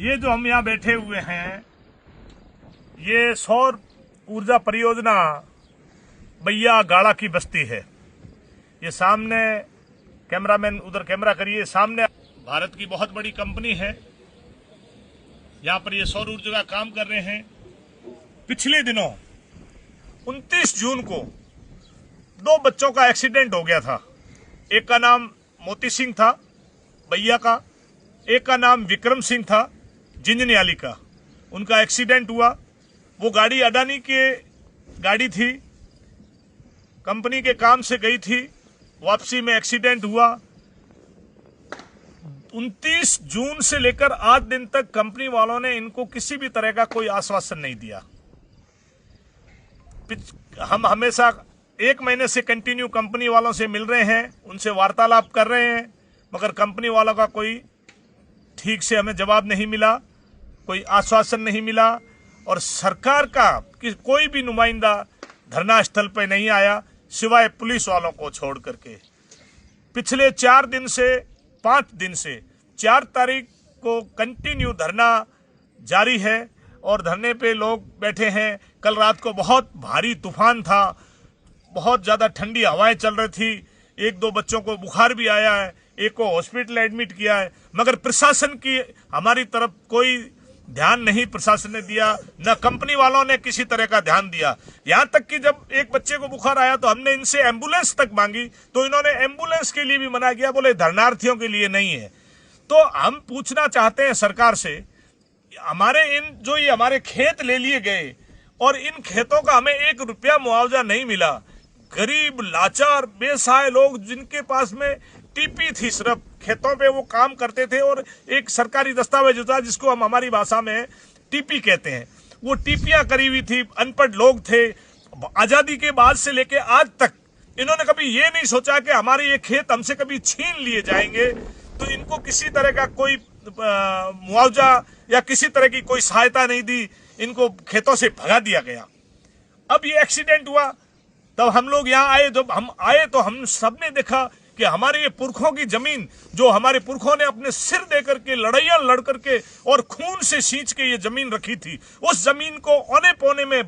ये जो हम यहाँ बैठे हुए हैं, ये सौर ऊर्जा परियोजना बैया गाड़ा की बस्ती है। ये सामने कैमरामैन उधर कैमरा करिए, सामने भारत की बहुत बड़ी कंपनी है। यहाँ पर ये सौर ऊर्जा का काम कर रहे हैं। पिछले दिनों 29 जून को 2 बच्चों का एक्सीडेंट हो गया था। एक का नाम मोती सिंह था बैया का, एक का नाम विक्रम सिंह था जिंजनियाली का। उनका एक्सीडेंट हुआ। वो गाड़ी अडानी के गाड़ी थी, कंपनी के काम से गई थी, वापसी में एक्सीडेंट हुआ। 29 जून से लेकर आज दिन तक कंपनी वालों ने इनको किसी भी तरह का कोई आश्वासन नहीं दिया। हम हमेशा 1 महीने से कंटिन्यू कंपनी वालों से मिल रहे हैं, उनसे वार्तालाप कर रहे हैं, मगर कंपनी वालों का कोई ठीक से हमें जवाब नहीं मिला, कोई आश्वासन नहीं मिला। और सरकार का कोई भी नुमाइंदा धरना स्थल पर नहीं आया, सिवाय पुलिस वालों को छोड़ करके। पिछले 4 दिन से 5 दिन से 4 तारीख को कंटिन्यू धरना जारी है और धरने पे लोग बैठे हैं। कल रात को बहुत भारी तूफान था, बहुत ज़्यादा ठंडी हवाएं चल रही थी। 1-2 बच्चों को बुखार भी आया है, एक को हॉस्पिटल एडमिट किया है, मगर प्रशासन की हमारी तरफ कोई ध्यान नहीं प्रशासन ने दिया, न कंपनी वालों ने किसी तरह का ध्यान दिया। यहाँ तक कि जब एक बच्चे को बुखार आया तो हमने इनसे एम्बुलेंस तक मांगी, तो इन्होंने एम्बुलेंस के लिए भी मना किया, बोले धरनार्थियों के लिए नहीं है। तो हम पूछना चाहते हैं सरकार से, हमारे ये हमारे खेत ले लिए गए और इन खेतों का हमें 1 रुपया मुआवजा नहीं मिला। गरीब लाचार बेसहाय लोग जिनके पास में टीपी थी, सिर्फ खेतों पे वो काम करते थे और एक सरकारी दस्तावेज होता है जिसको हम हमारी भाषा में टीपी कहते हैं, वो टीपियां करी हुई थी। अनपढ़ लोग थे। आजादी के बाद से लेके आज तक इन्होंने कभी ये नहीं सोचा कि हमारे ये खेत हमसे कभी छीन लिए जाएंगे, तो इनको किसी तरह का कोई मुआवजा या किसी तरह की कोई सहायता नहीं दी, इनको खेतों से भगा दिया गया। अब ये एक्सीडेंट हुआ, तब हम लोग यहाँ आए। जब हम आए तो हम सबने देखा कि हमारे ये पुरखों की जमीन, जो हमारे पुरखों ने अपने सिर दे करके लड़ाइयां लड़ करके और खून से सींच के ये जमीन रखी थी, उस जमीन को औने पौने में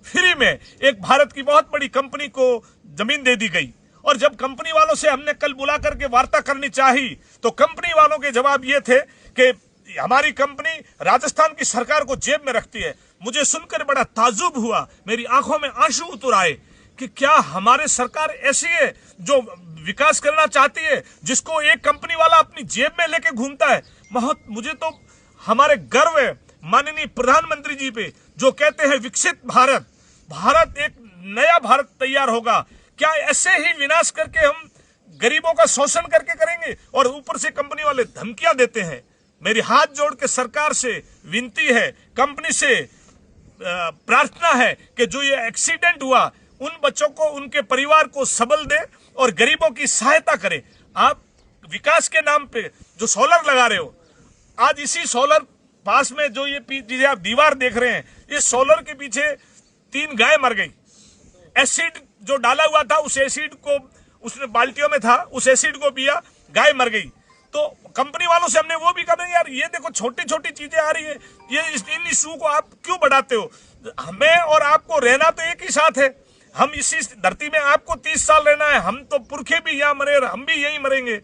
फ्री में एक भारत की बहुत बड़ी कंपनी को जमीन दे दी गई। और जब कंपनी वालों से हमने कल बुला करके वार्ता करनी चाही, तो कंपनी वालों के जवाब ये थे कि हमारी कंपनी राजस्थान की सरकार को जेब में रखती है। मुझे सुनकर बड़ा ताजुब हुआ, मेरी आंखों में आंसू उतर आए कि क्या हमारे सरकार ऐसी है जो विकास करना चाहती है, जिसको एक कंपनी वाला अपनी जेब में लेके घूमता है। मुझे तो हमारे गर्व है माननीय प्रधानमंत्री जी पे, जो कहते हैं विकसित भारत, भारत एक नया भारत तैयार होगा। क्या ऐसे ही विनाश करके हम गरीबों का शोषण करके करेंगे और ऊपर से कंपनी वाले धमकियां देते हैं? मेरी हाथ जोड़ के सरकार से विनती है, कंपनी से प्रार्थना है कि जो ये एक्सीडेंट हुआ, उन बच्चों को, उनके परिवार को सबल दे और गरीबों की सहायता करे। आप विकास के नाम पे जो सोलर लगा रहे हो, आज इसी सोलर पास में जो ये पीछे आप दीवार देख रहे हैं, इस सोलर के पीछे 3 गाय मर गई। एसिड जो डाला हुआ था, उस एसिड को उसने बाल्टियों में था, उस एसिड को पिया, गाय मर गई। तो कंपनी वालों से हमने वो भी कहा, यार ये देखो छोटी छोटी चीजें आ रही है, ये इन इशू को आप क्यों बढ़ाते हो? हमें और आपको रहना तो एक ही साथ है। हम इसी धरती में, आपको 30 साल रहना है, हम तो पुरखे भी यहाँ मरे और हम भी यहीं मरेंगे।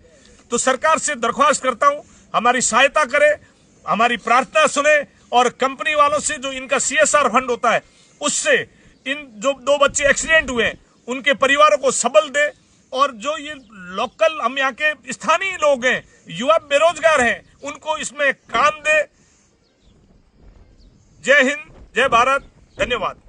तो सरकार से दरख्वास्त करता हूँ, हमारी सहायता करे, हमारी प्रार्थना सुने और कंपनी वालों से जो इनका CSR फंड होता है, उससे इन जो 2 बच्चे एक्सीडेंट हुए उनके परिवारों को सबल दे। और जो ये लोकल हम यहाँ के स्थानीय लोग हैं, युवा बेरोजगार हैं, उनको इसमें काम दे। जय हिंद, जय भारत, धन्यवाद।